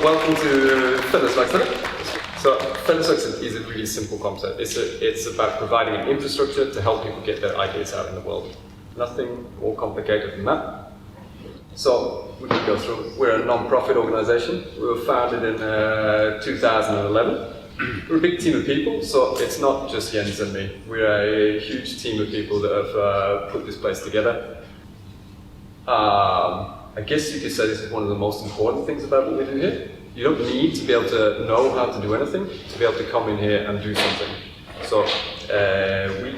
welcome to Fellesverkstedet. So Fellesverkstedet is a really simple concept. It's about providing an infrastructure to help people get their ideas out in the world. Nothing more complicated than that. So we can go through. We're a non-profit organization. We were founded in 2011. We're a big team of people, so it's not just Jens and me. We're a huge team of people that have put this place together. I guess you could say this is one of the most important things about what we do here. You don't need to be able to know how to do anything to be able to come in here and do something. So we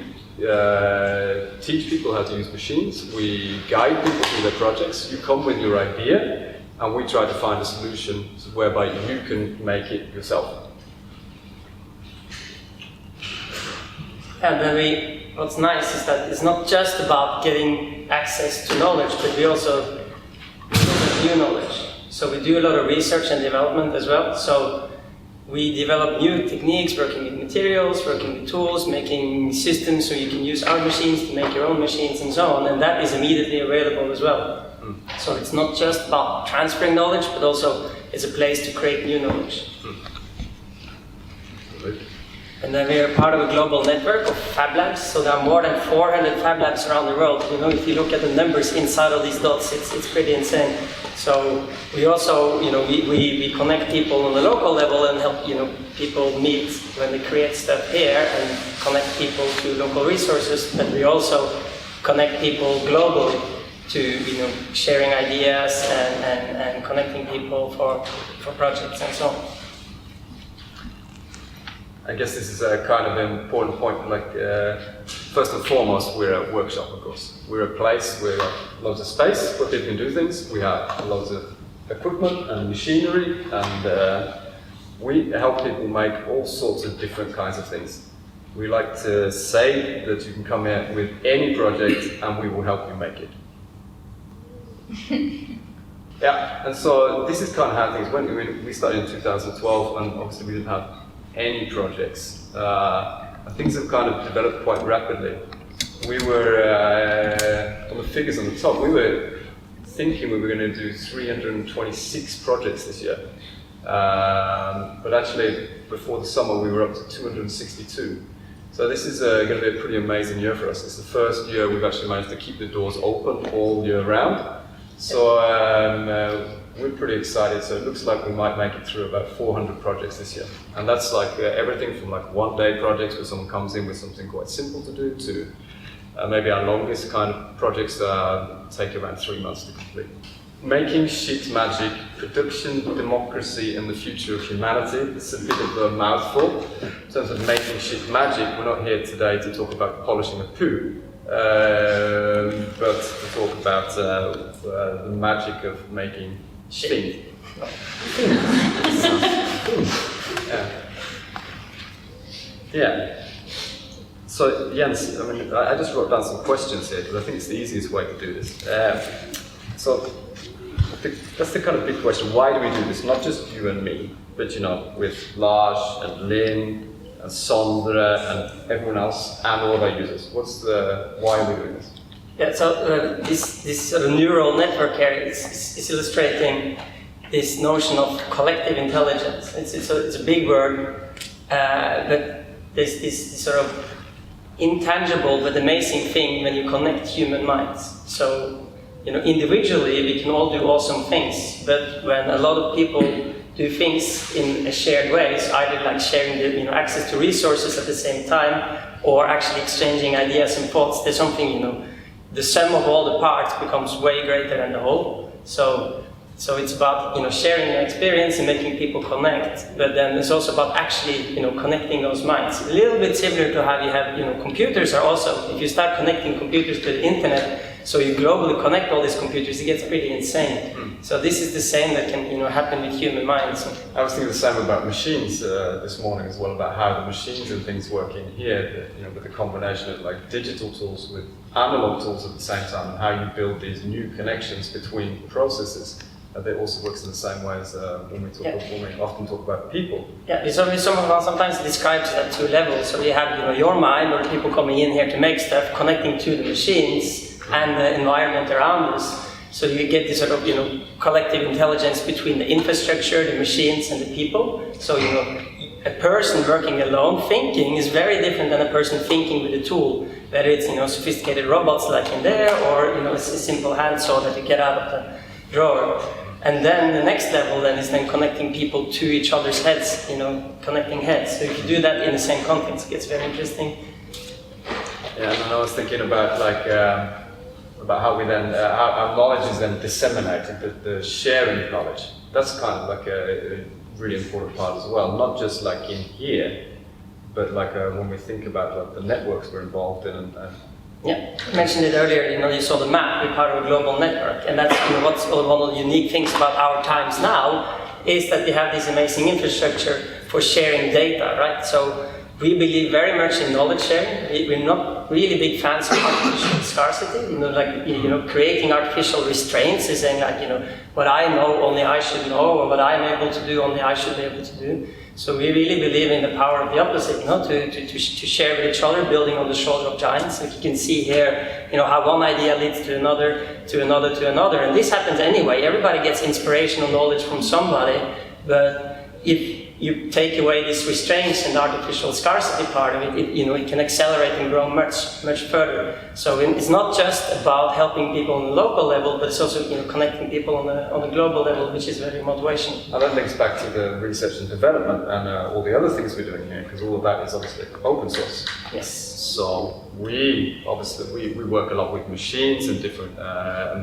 teach people how to use machines, we guide people through their projects. You come with your idea and we try to find a solution whereby you can make it yourself. And then what's nice is that it's not just about getting access to knowledge, but we also new knowledge. So we do a lot of research and development as well. So we develop new techniques, working with materials, working with tools, making systems so you can use our machines to make your own machines and so on. And that is immediately available as well. So it's not just about transferring knowledge, but also it's a place to create new knowledge. And then we are part of a global network of Fab Labs, so there are more than 400 Fab Labs around the world. You know, if you look at the numbers inside of these dots, it's pretty insane. So we also, we connect people on the local level and help, people meet when they create stuff here and connect people to local resources. But we also connect people globally to, sharing ideas and connecting people for projects and so on. I guess this is a kind of an important point. First and foremost, we're a workshop, of course. We're a place with loads of space where people can do things. We have loads of equipment and machinery, and we help people make all sorts of different kinds of things. We like to say that you can come here with any project, and we will help you make it. Yeah, and so this is kind of how things went. We started in 2012, and obviously we didn't have any projects. And things have kind of developed quite rapidly. We were, on the figures on the top, we were thinking we were going to do 326 projects this year. But actually, before the summer, we were up to 262. So this is going to be a pretty amazing year for us. It's the first year we've actually managed to keep the doors open all year round. So we're pretty excited, so it looks like we might make it through about 400 projects this year. And that's everything from one-day projects where someone comes in with something quite simple to do to maybe our longest kind of projects take around 3 months to complete. Making shit magic, production, democracy and the future of humanity. It's a bit of a mouthful. In terms of making shit magic, we're not here today to talk about polishing a poo. But to talk about the magic of making shit. Yeah. So Jens, I just wrote down some questions here because I think it's the easiest way to do this. So that's the kind of big question. Why do we do this? Not just you and me, but with Lars and Lynn and Sondre and everyone else and all of our users. Why are we doing this? Yeah, so this sort of neural network here is illustrating this notion of collective intelligence. It's a big word, but there's this sort of intangible but amazing thing when you connect human minds. So, individually we can all do awesome things, but when a lot of people do things in a shared way, so either like sharing the, access to resources at the same time, or actually exchanging ideas and thoughts, there's something, the sum of all the parts becomes way greater than the whole. So it's about, sharing your experience and making people connect, but then it's also about actually, connecting those minds. A little bit similar to how you have, computers are also, if you start connecting computers to the internet, so you globally connect all these computers, it gets pretty insane. So this is the same that can, happen with human minds. I was thinking the same about machines this morning as well, about how the machines and things work in here, with a combination of digital tools with analog tools at the same time, and how you build these new connections between processes. That also works in the same way as when we often talk about people. Yeah, sometimes it describes it at two levels. So you have your mind, or people coming in here to make stuff, connecting to the machines and the environment around us. So you get this sort of, collective intelligence between the infrastructure, the machines, and the people. So, a person working alone thinking is very different than a person thinking with a tool, whether it's, sophisticated robots like in there, or, a simple handsaw that you get out of the drawer. And then the next level then is then connecting people to each other's heads, connecting heads. So if you do that in the same context, it gets very interesting. Yeah, and I was thinking about about how we then, how our knowledge is then disseminated, the sharing of knowledge. That's kind of like a really important part as well, not just like in here, but like when we think about like the networks we're involved in. Yeah, I mentioned it earlier, you saw the map, we're part of a global network, and that's what's one of the unique things about our times now, is that we have this amazing infrastructure for sharing data, right? So we believe very much in knowledge sharing. We're not really big fans of artificial scarcity, creating artificial restraints is saying like, what I know only I should know, or what I'm able to do only I should be able to do. So we really believe in the power of the opposite, to share with each other, building on the shoulder of giants. Like you can see here, how one idea leads to another, to another, to another. And this happens anyway. Everybody gets inspirational knowledge from somebody, but if you take away these restraints and the artificial scarcity part of it, it can accelerate and grow much, much further. So it's not just about helping people on the local level, but it's also connecting people on a global level, which is very motivational. And that links back to the research and development and all the other things we're doing here, because all of that is obviously open source. Yes. So we work a lot with machines and different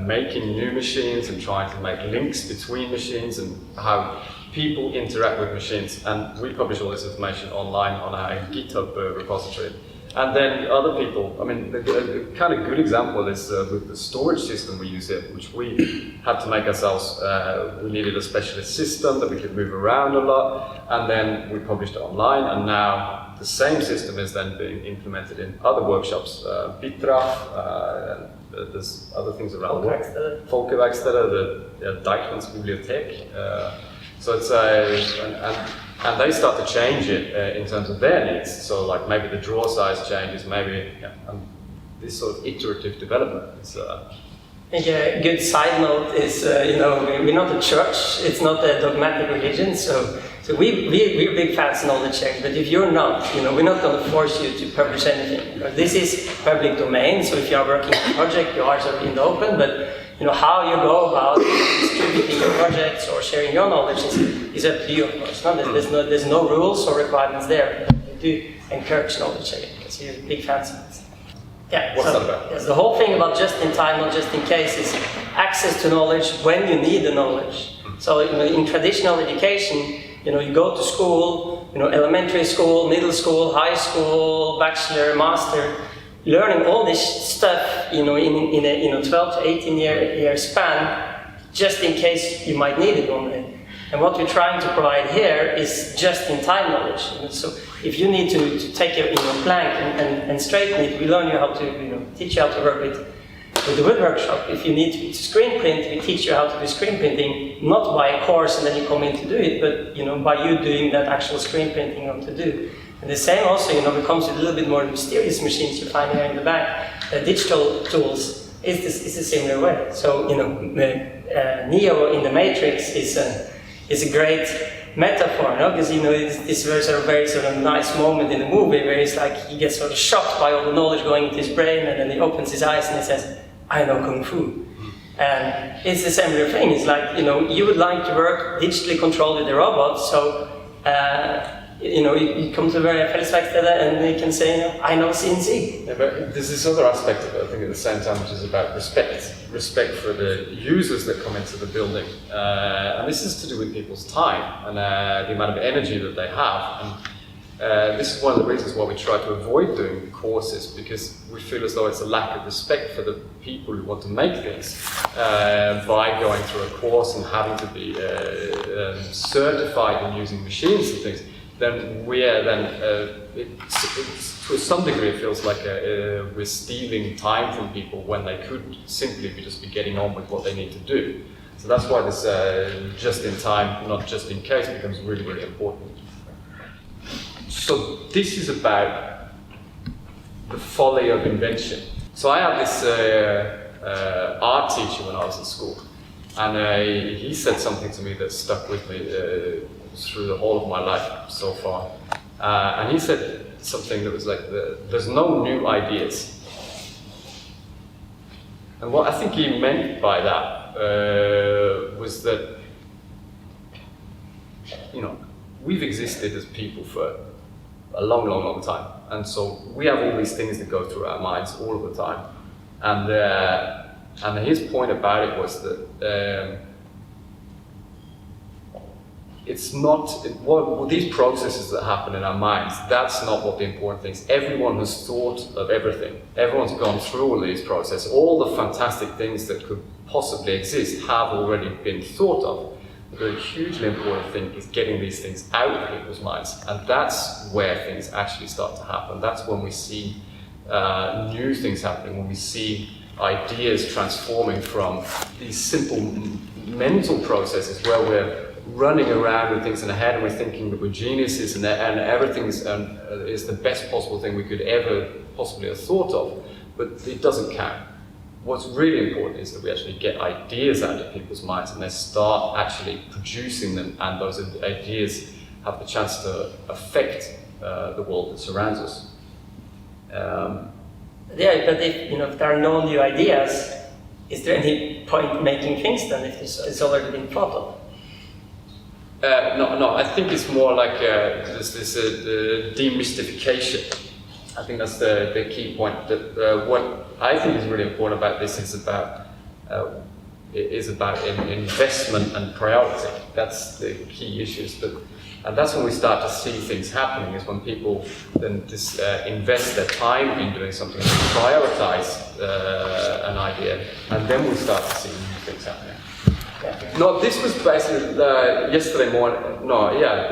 making new machines and trying to make links between machines and how people interact with machines, and we publish all this information online on our GitHub repository. And then other people, I mean, the kind of good example is with the storage system we use here, which we had to make ourselves. We needed a specialist system that we could move around a lot, and then we published it online, and now the same system is then being implemented in other workshops, Bitraf, there's other things around the world. Fellesverkstedet, the Dijkman's Bibliothek. So it's and they start to change it in terms of their needs. So like maybe the drawer size changes, maybe this sort of iterative development. I think a good side note is, we're not a church, it's not a dogmatic religion, so we're big fans of knowledge sharing, but if you're not, we're not going to force you to publish anything. This is public domain, so if you are working on a project, you are sort of in the open, but how you go about distributing your projects or sharing your knowledge is up to you, of course. There's no rules or requirements there. We do encourage knowledge sharing because we're big fans of it. Yeah. What's that about? Yes, the whole thing about just in time, not just in case, is access to knowledge when you need the knowledge. So in traditional education, you go to school, elementary school, middle school, high school, bachelor, master. Learning all this stuff, in a 12 to 18 year span, just in case you might need it one day. And what we're trying to provide here is just-in-time knowledge. So if you need to take a plank and straighten it, we learn you how to, teach you how to work with the wood workshop. If you need to screen print, we teach you how to do screen printing, not by a course and then you come in to do it, but by you doing that actual screen printing how to do. And the same also, when it comes to a little bit more mysterious machines you find here in the back, digital tools is the similar way. So, Neo in the Matrix is a great metaphor, because it's very sort of nice moment in the movie where it's like he gets sort of shocked by all the knowledge going into his brain, and then he opens his eyes and he says, "I know Kung Fu." And it's the similar thing. It's like you would like to work digitally controlled with a robot, so. You come to Fellesverkstedet and you can say, "I know CNC." Yeah, but there's this other aspect of it, I think, at the same time, which is about respect for the users that come into the building. And this is to do with people's time and the amount of energy that they have. And this is one of the reasons why we try to avoid doing courses, because we feel as though it's a lack of respect for the people who want to make things by going through a course and having to be certified in using machines and things. Then to some degree it feels like we're stealing time from people when they could simply just be getting on with what they need to do. So that's why this just in time, not just in case, becomes really, really important. So this is about the folly of invention. So I have this art teacher when I was in school, and he said something to me that stuck with me through the whole of my life so far. And he said something that was like, there's no new ideas. And what I think he meant by that was that, you know, we've existed as people for a long, long, long time. And so we have all these things that go through our minds all of the time. And his point about it was that it's not, these processes that happen in our minds, that's not what the important thing is. Everyone has thought of everything. Everyone's gone through all these processes. All the fantastic things that could possibly exist have already been thought of. The hugely important thing is getting these things out of people's minds. And that's where things actually start to happen. That's when we see new things happening, when we see ideas transforming from these simple mental processes where we're running around with things in our head and we're thinking that we're geniuses and everything is the best possible thing we could ever possibly have thought of, but it doesn't count. What's really important is that we actually get ideas out of people's minds and they start actually producing them, and those ideas have the chance to affect the world that surrounds us. Yeah, but if there are no new ideas, is there any point making things then if it's already been thought of? No, I think it's more like this demystification. I think that's the key point. That what I think is really important about this is about investment and priority. That's the key issues. And that's when we start to see things happening, is when people then just invest their time in doing something, prioritize an idea, and then we start to see new things happening. No, this was basically yesterday morning.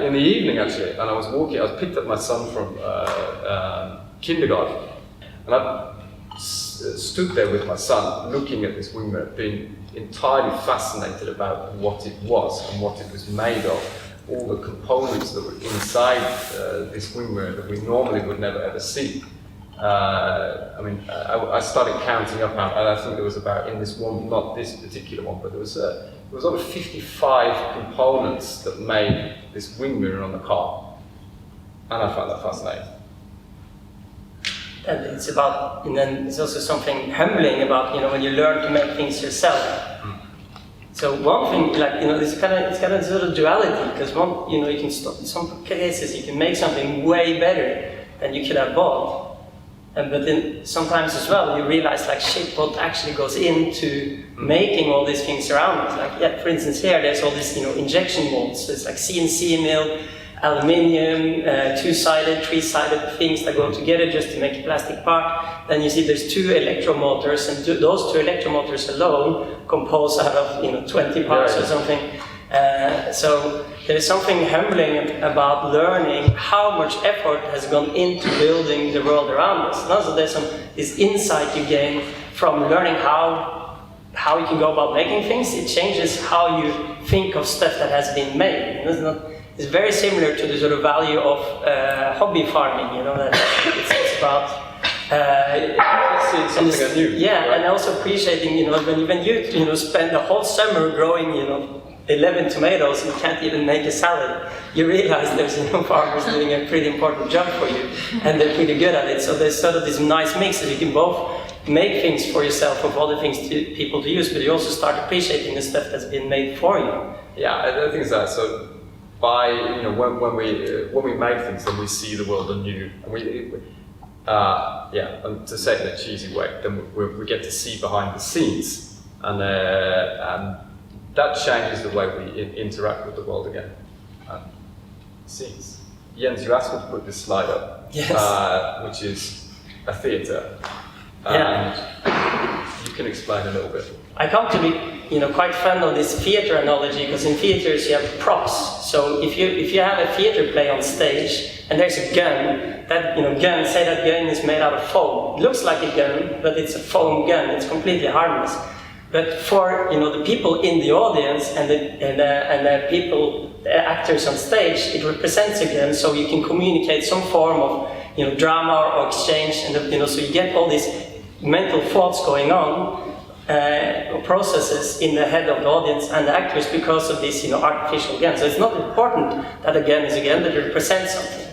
In the evening actually. And I was picked up my son from kindergarten, and I stood there with my son, looking at this wing mirror, being entirely fascinated about what it was and what it was made of. All the components that were inside this wing mirror that we normally would never ever see. I started counting up, and I think there was about, in this one, not this particular one, but there was over 55 components that made this wing mirror on the car, and I found that fascinating. And it's about, and then it's also something humbling about, when you learn to make things yourself. So one thing, it's kind of sort of duality, because you can stop, in some cases you can make something way better than you could have bought. But then sometimes as well, you realize what actually goes into making all these things around it. For instance, here there's all these injection molds. So it's like CNC milled aluminium, two-sided, three-sided things that go together just to make a plastic part. Then you see there's two electromotors, and those two electromotors alone compose out of 20 parts or something. So there's something humbling about learning how much effort has gone into building the world around us. And also there's this insight you gain from learning how you can go about making things. It changes how you think of stuff that has been made. It's very similar to the sort of value of hobby farming, that it's about seeing something new. Yeah, right? And also appreciating, when you spend the whole summer growing, 11 tomatoes and you can't even make a salad, you realize there's farmers doing a pretty important job for you, and they're pretty good at it. So there's sort of this nice mix that you can both make things for yourself of other things people to use, but you also start appreciating the stuff that's been made for you. Yeah, I think it's that. So by when we make things, then we see the world anew, and and to say it in a cheesy way, then we get to see behind the scenes, and that changes the way we interact with the world again. Scenes. Jens, you asked me to put this slide up, yes. Which is a theatre, and you can explain a little bit. I come to be quite fond of this theatre analogy, because in theatres you have props. So if you have a theatre play on stage and there's a gun, that say that gun is made out of foam. It looks like a gun, but it's a foam gun. It's completely harmless. But for the people in the audience and the people, the actors on stage, it represents a gun. So you can communicate some form of drama or exchange, and so you get all these mental thoughts going on processes in the head of the audience and the actors because of this, artificial again. So it's not important that again is again, that it represents something.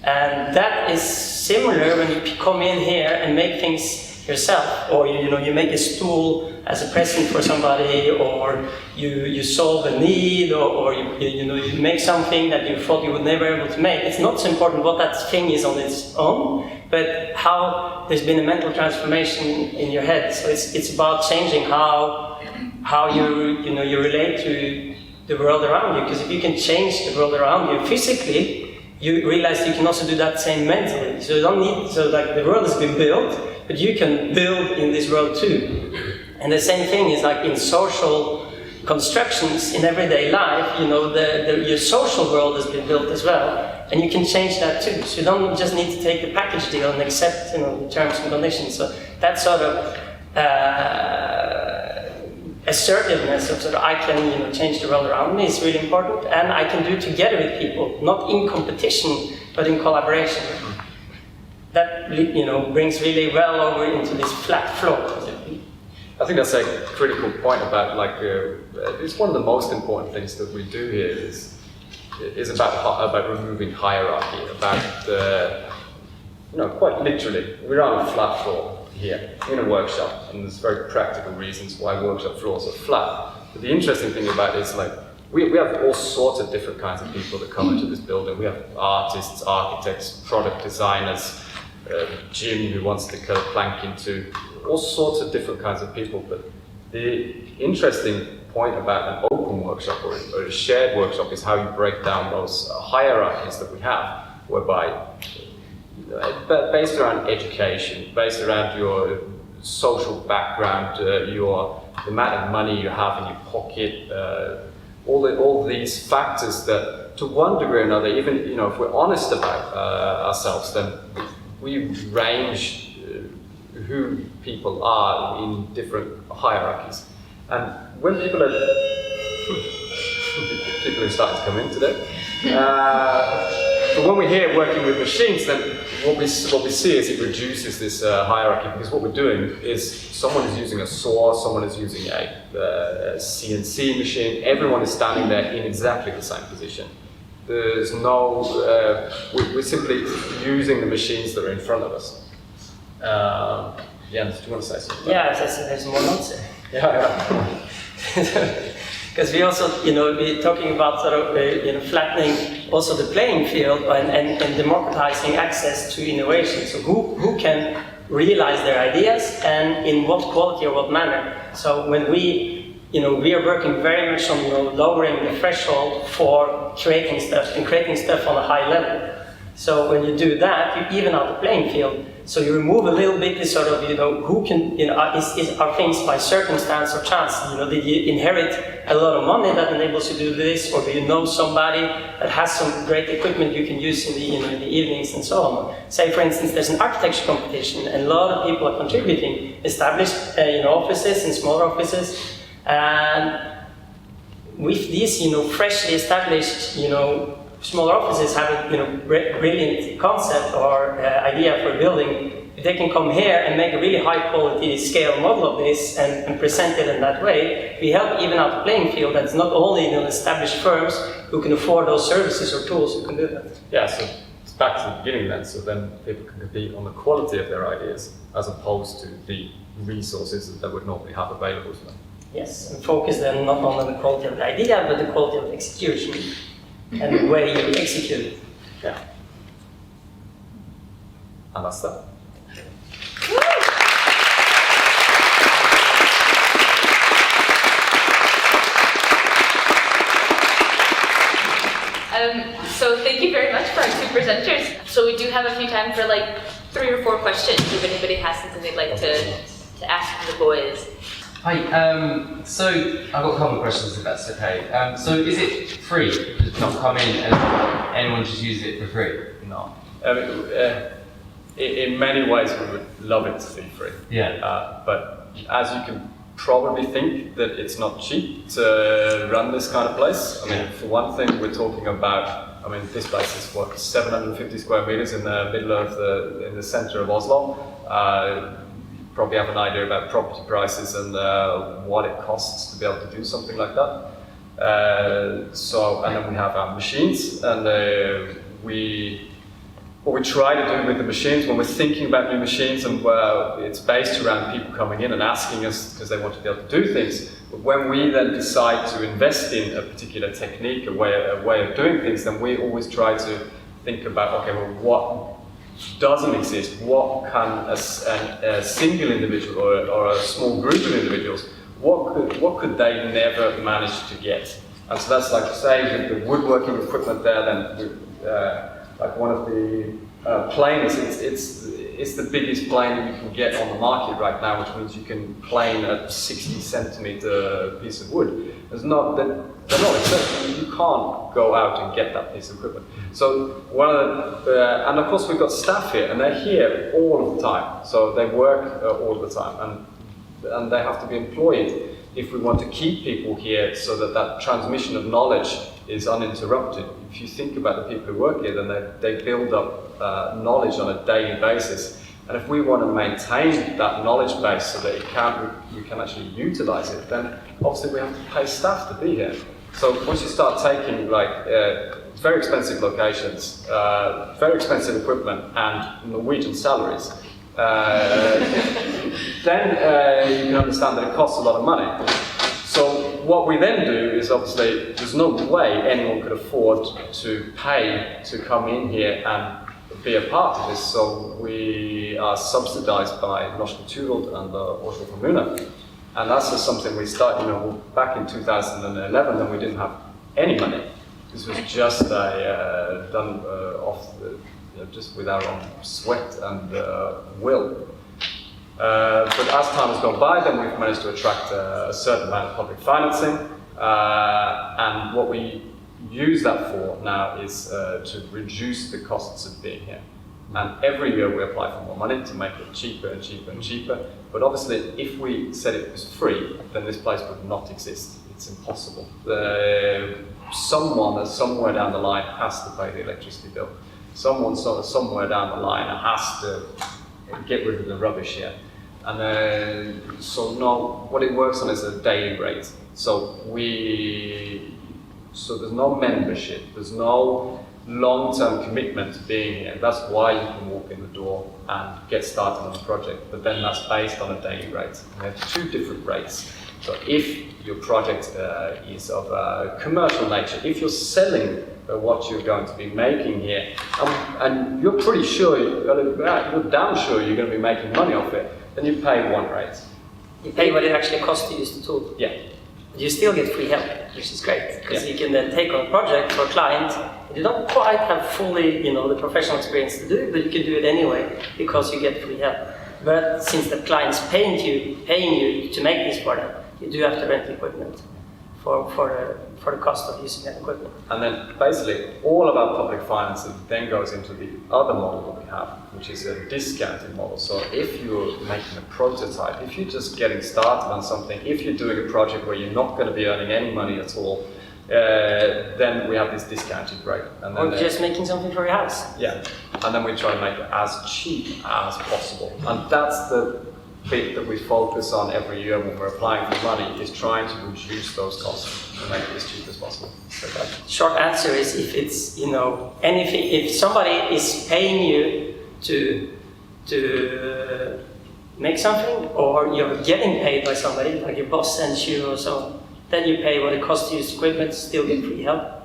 And that is similar when you come in here and make things yourself, or you make a stool as a present for somebody, or you solve a need, or you make something that you thought you would never be able to make. It's not so important what that thing is on its own, but how there's been a mental transformation in your head. So it's about changing how you relate to the world around you. Because if you can change the world around you physically, you realize you can also do that same mentally. So you don't need, the world has been built, but you can build in this world too. And the same thing is like in social constructions in everyday life, your social world has been built as well, and you can change that too. So you don't just need to take the package deal and accept, the terms and conditions. So that sort of assertiveness of I can change the world around me is really important, and I can do it together with people, not in competition, but in collaboration. That brings really well over into this flat flow. I think that's a critical point about it's one of the most important things that we do here is about removing hierarchy, about quite literally we're on a flat floor here in a workshop, and there's very practical reasons why workshop floors are flat. But the interesting thing about it is we have all sorts of different kinds of people that come into this building. We have artists, architects, product designers, Jim who wants to cut a plank into, all sorts of different kinds of people. But the interesting point about an open workshop or a shared workshop is how you break down those hierarchies that we have, whereby based around education, based around your social background, the amount of money you have in your pocket, all these factors that to one degree or another, even if we're honest about ourselves, then we range who people are in different hierarchies. And when people are starting to come in today, but when we're here working with machines, then what we see is it reduces this hierarchy, because what we're doing is someone is using a saw, someone is using a CNC machine, everyone is standing there in exactly the same position. There's no, we're simply using the machines that are in front of us. Jens, do you want to say something? Yeah, there's more not to say. Yeah. Because we also, we're talking about sort of, flattening also the playing field and democratizing access to innovation. So who can realize their ideas and in what quality or what manner? So when we are working very much on lowering the threshold for creating stuff and creating stuff on a high level. So when you do that, you even out the playing field. So you remove a little bit this sort of, who can, are things by circumstance or chance? Did you inherit a lot of money that enables you to do this, or do you know somebody that has some great equipment you can use in the evenings and so on? Say, for instance, there's an architecture competition, and a lot of people are contributing, established, offices and smaller offices, and with these, freshly established, smaller offices have a brilliant concept or idea for a building. If they can come here and make a really high quality scale model of this and present it in that way, we help even out the playing field. That's not only established firms who can afford those services or tools who can do that. Yeah, so it's back to the beginning then. So then people can compete on the quality of their ideas as opposed to the resources that they would normally have available to them. Yes, and focus then not on the quality of the idea, but the quality of the execution. And the way you execute it. Yeah. And that's that. So thank you very much for our two presenters. So we do have a few time for 3 or 4 questions if anybody has something they'd like to ask the boys. Hi, so I've got a couple of questions if that's okay. So is it free? Just not come in and anyone just use it for free? No. In many ways we would love it to be free. Yeah. But as you can probably think that it's not cheap to run this kind of place. I mean, for one thing, we're talking about, this place is 750 square meters in the middle of in the center of Oslo. probably have an idea about property prices and what it costs to be able to do something like that. And then we have our machines, and what we try to do with the machines when we're thinking about new machines, and it's based around people coming in and asking us because they want to be able to do things. But when we then decide to invest in a particular technique, a way of doing things, then we always try to think about, okay, well, what doesn't exist? What can a single individual or a small group of individuals, what could they never manage to get? And so that's like, say, with the woodworking equipment there, then like one of the planes, it's the biggest plane that you can get on the market right now, which means you can plane a 60 centimeter piece of wood. They're not accessible. You can't go out and get that piece of equipment. So and of course we've got staff here, and they're here all of the time. So they work all the time, and they have to be employed if we want to keep people here so that transmission of knowledge is uninterrupted. If you think about the people who work here, then they build up knowledge on a daily basis. And if we want to maintain that knowledge base so that we can actually utilize it, then obviously we have to pay staff to be here. So once you start taking like very expensive locations, very expensive equipment, and Norwegian salaries, then you can understand that it costs a lot of money. So what we then do is, obviously, there's no way anyone could afford to pay to come in here and be a part of this. So we are subsidized by Norsk Naturland and Oslo Kommune. And that's just something we started, back in 2011, then we didn't have any money. This was just done just with our own sweat and will. But as time has gone by, then we've managed to attract a certain amount of public financing, and what we use that for now is to reduce the costs of being here. And every year we apply for more money to make it cheaper and cheaper and cheaper. But obviously, if we said it was free, then this place would not exist. It's impossible. Someone somewhere down the line has to pay the electricity bill. Someone somewhere down the line has to get rid of the rubbish here. And what it works on is a daily rate. So there's no membership, there's no long-term commitment to being here. That's why you can walk in the door and get started on the project, but then that's based on a daily rate. We have two different rates. So if your project is of a commercial nature, if you're selling what you're going to be making here, and you're pretty sure, you're damn sure you're going to be making money off it, then you pay one rate. You pay what it actually costs to use the tool. Yeah. But you still get free help, which is great, because you can then take on a project for a client. You don't quite have fully, the professional experience to do it, but you can do it anyway because you get free help. But since the client's paying you to make this for them, you do have to rent equipment for the cost of using that equipment. And then basically all of our public financing then goes into the other model that we have, which is a discounted model. So if you're making a prototype, if you're just getting started on something, if you're doing a project where you're not going to be earning any money at all, then we have this discounted rate. And then or just making something for your house. Yeah, and then we try to make it as cheap as possible. And that's the bit that we focus on every year when we're applying for money, is trying to reduce those costs and make it as cheap as possible. Okay. Short answer is, if it's anything, if somebody is paying you to make something, or you're getting paid by somebody, like your boss sends you or so, then you pay what it costs to use equipment, still get free help.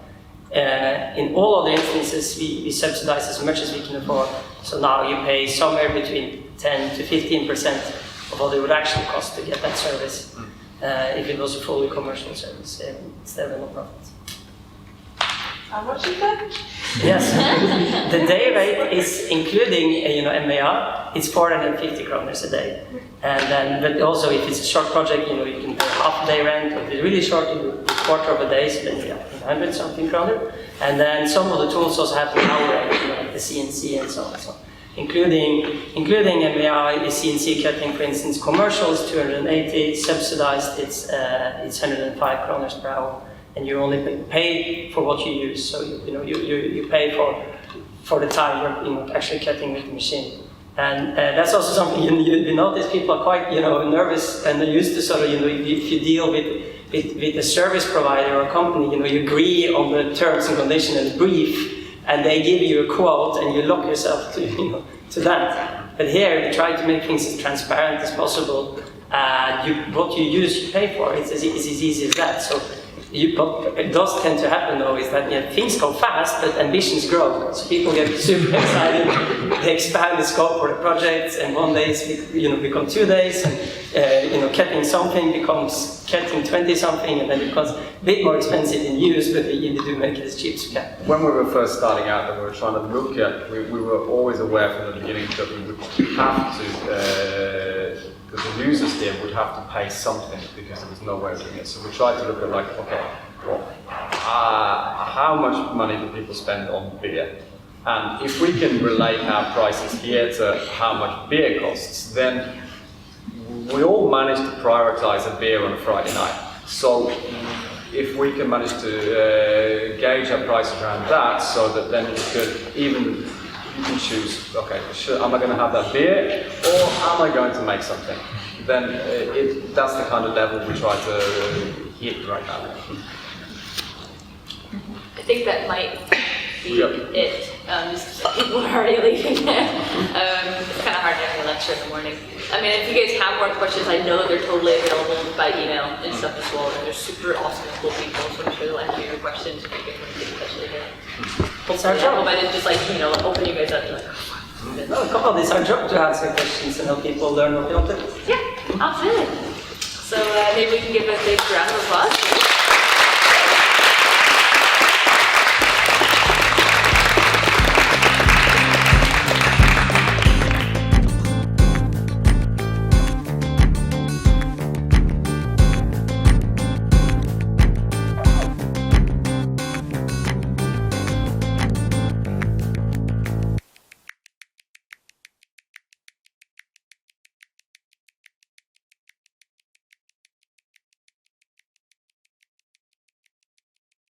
In all other instances, we subsidize as much as we can afford. So now you pay somewhere between 10 to 15% of what it would actually cost to get that service, if it was a fully commercial service instead of non-profit. How much is that? Yes, the day rate is including MAR. It's 450 kroners a day, and then but also if it's a short project, you can pay half a day rent. If it's really short, you do a quarter of a day, so then you have 100 something kroner. And then some of the tools also have an hour rate, like the CNC and so on. So including MAR, the CNC cutting, for instance, commercial is 280, subsidized it's 105 kroners per hour. And you only pay for what you use, so you pay for the time you're actually cutting with the machine. And that's also something you notice people are quite nervous, and they're used to sort of if you deal with a service provider or a company, you agree on the terms and conditions and brief, and they give you a quote and you lock yourself to that. But here we try to make things as transparent as possible. What you use, you pay for. It's as easy as that. So. What it does tend to happen though is that things go fast, but ambitions grow. So people get super excited. They expand the scope for the projects, and one day become 2 days, and getting something becomes getting 20 something, and then it becomes a bit more expensive in use, but you do make it as cheap as you can. When we were first starting out and we were trying to look at, we were always aware from the beginning that we would have to. That the users here would have to pay something because there was no way of doing it. So we tried to look at how much money do people spend on beer? And if we can relate our prices here to how much beer costs, then we all manage to prioritize a beer on a Friday night. So if we can manage to gauge our prices around that, so that then you can choose, okay, am I going to have that beer, or am I going to make something? Then that's the kind of level we try to hit right now. I think that might be it. People are already leaving now. It's kind of hard having a lecture in the morning. I mean, if you guys have more questions, I know that they're totally available by email and stuff as well. And they're super awesome and cool people, so I'm sure they'll answer your questions if you guys want to get in touch later. It's our I job. hope I didn't just open you guys up to No, come on, it's our job to answer questions and help people learn what they want to do. Yeah, absolutely. So maybe we can give a big round of applause.